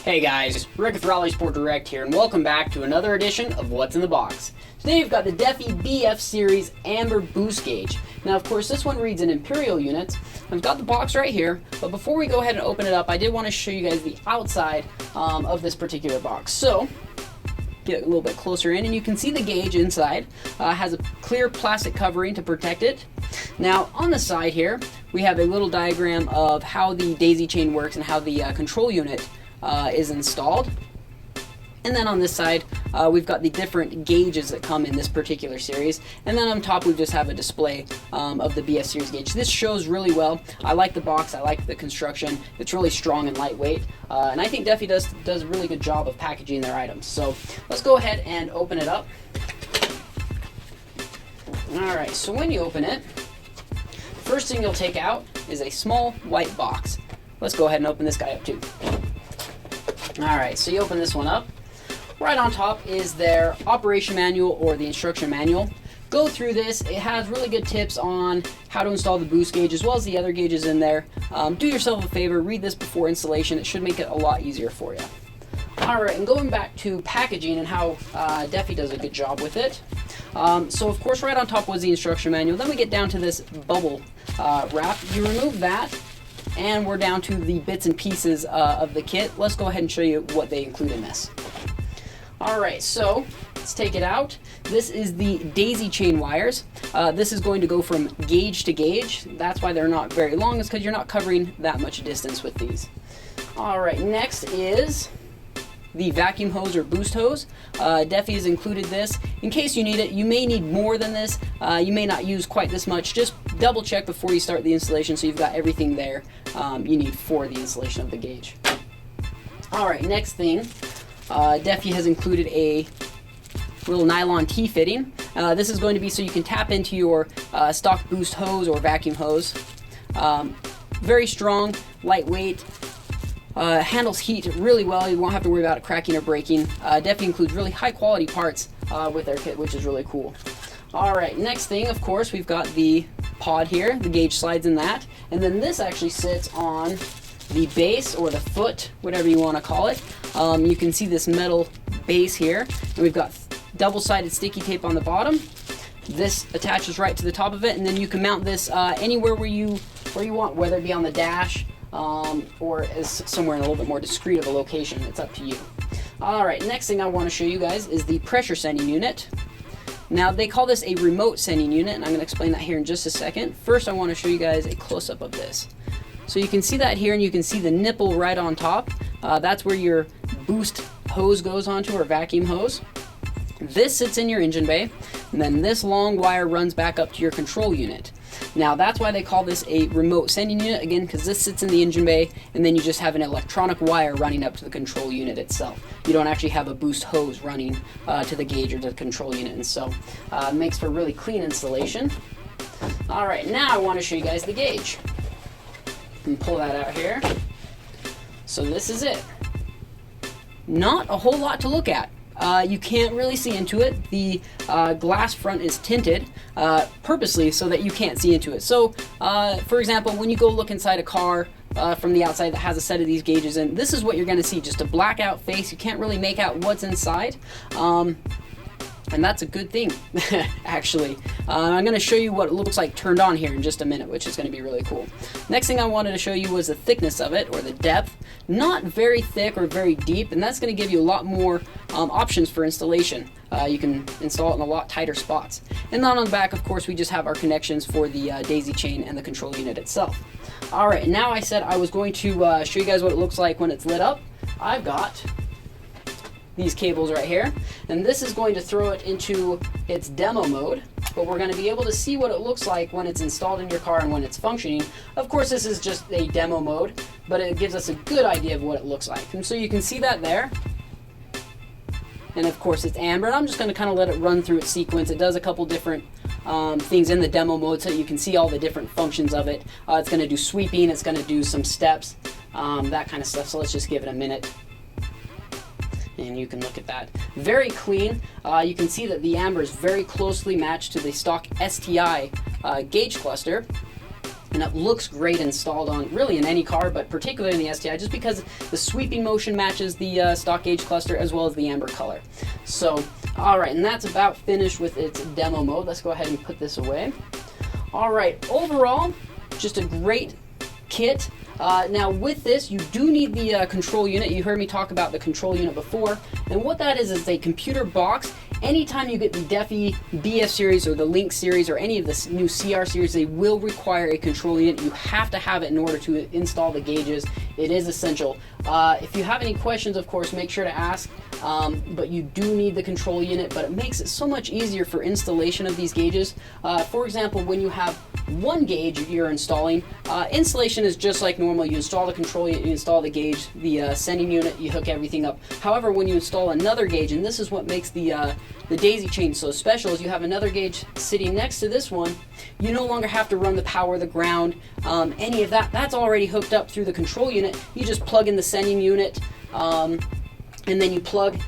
Hey guys, Rick with Rallysport Direct here, and welcome back to another edition of What's in the Box. Today we've got the Defi BF Series Amber Boost Gauge. Now of course this one reads in Imperial units. I've got the box right here, but before we go ahead and open it up, I did want to show you guys the outside of this particular box. So, get a little bit closer in and you can see the gauge inside. Has a clear plastic covering to protect it. Now on the side here, we have a little diagram of how the daisy chain works and how the control unit is installed. And then on this side, we've got the different gauges that come in this particular series. And then on top, we just have a display of the BF series gauge. This shows really well. I like the box. I like the construction. It's really strong and lightweight. And I think Defi does a really good job of packaging their items. So let's go ahead and open it up. All right, so when you open it, first thing you'll take out is a small white box. Let's go ahead and open this guy up too. All right, so you open this one up. Right on top is their operation manual or the instruction manual. Go through this. It has really good tips on how to install the boost gauge as well as the other gauges in there. Do yourself a favor, read this before installation. It should make it a lot easier for you. All right, and going back to packaging and how Defi does a good job with it. So of course right on top was the instruction manual. Then we get down to this bubble wrap. You remove that, and we're down to the bits and pieces of the kit. Let's go ahead and show you what they include in this. All right, so let's take it out. This is the daisy chain wires. This is going to go from gauge to gauge. That's why they're not very long, is because you're not covering that much distance with these. All right, next is the vacuum hose or boost hose. Defi has included this. In case you need it, you may need more than this. You may not use quite this much. Just double check before you start the installation so you've got everything there you need for the installation of the gauge. All right, next thing, Defi has included a little nylon T-fitting. This is going to be so you can tap into your stock boost hose or vacuum hose. Very strong, lightweight. Handles heat really well. You won't have to worry about it cracking or breaking. Defi includes really high quality parts with their kit, which is really cool. All right, next thing, of course, we've got the pod here. The gauge slides in that. And then this actually sits on the base or the foot, whatever you want to call it. You can see this metal base here. And we've got double-sided sticky tape on the bottom. This attaches right to the top of it. And then you can mount this anywhere where you want, whether it be on the dash, or as somewhere in a little bit more discreet of a location. It's up to you. All right, next thing I want to show you guys is the pressure sending unit. Now they call this a remote sending unit, and I'm going to explain that here in just a second. First I want to show you guys a close-up of this. So you can see that here, and you can see the nipple right on top. That's where your boost hose goes onto, or vacuum hose. This sits in your engine bay, and then this long wire runs back up to your control unit. Now that's why they call this a remote sending unit, again, because this sits in the engine bay, and then you just have an electronic wire running up to the control unit itself. You don't actually have a boost hose running to the gauge or to the control unit, and so it makes for really clean installation. All right, now I want to show you guys the gauge. And pull that out here. So this is it. Not a whole lot to look at. You can't really see into it. The glass front is tinted purposely so that you can't see into it. So, for example, when you go look inside a car from the outside that has a set of these gauges in, this is what you're going to see, just a blackout face. You can't really make out what's inside. And that's a good thing, actually. I'm going to show you what it looks like turned on here in just a minute, which is going to be really cool. Next thing I wanted to show you was the thickness of it, or the depth. Not very thick or very deep, and that's going to give you a lot more options for installation. You can install it in a lot tighter spots. And then on the back, of course, we just have our connections for the daisy chain and the control unit itself. All right, now I said I was going to show you guys what it looks like when it's lit up. I've got these cables right here, and this is going to throw it into its demo mode, but we're going to be able to see what it looks like when it's installed in your car and when it's functioning. Of course, this is just a demo mode, but it gives us a good idea of what it looks like. And so you can see that there, and of course it's amber, and I'm just going to kind of let it run through its sequence. It does a couple different things in the demo mode so you can see all the different functions of it. It's going to do sweeping, it's going to do some steps, that kind of stuff. So let's just give it a minute. And you can look at that. Very clean. You can see that the amber is very closely matched to the stock STI gauge cluster. And it looks great installed on really in any car, but particularly in the STI, just because the sweeping motion matches the stock gauge cluster as well as the amber color. So, all right, and that's about finished with its demo mode. Let's go ahead and put this away. All right, overall, just a great kit. Now with this, you do need the control unit. You heard me talk about the control unit before, and what that is a computer box. Anytime you get the Defi BF series or the Link series or any of the new CR series, they will require a control unit. You have to have it in order to install the gauges. It is essential. If you have any questions, of course, make sure to ask. But you do need the control unit, but it makes it so much easier for installation of these gauges. For example, when you have one gauge you're installing, installation is just like normal. You install the control unit, you install the gauge, the sending unit, you hook everything up. However, when you install another gauge, and this is what makes the daisy chain so special, is you have another gauge sitting next to this one. You no longer have to run the power, the ground, any of that. That's already hooked up through the control unit. You just plug in the sending unit, and then you plug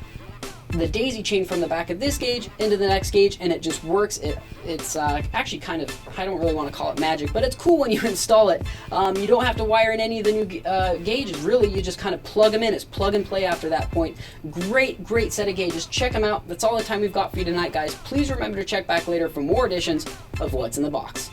the daisy chain from the back of this gauge into the next gauge, and it just works. It's actually kind of, I don't really want to call it magic, but it's cool when you install it. You don't have to wire in any of the new gauges. Really, you just kind of plug them in. It's plug and play after that point. Great set of gauges. Check them out. That's all the time we've got for you tonight, guys. Please remember to check back later for more editions of What's in the Box.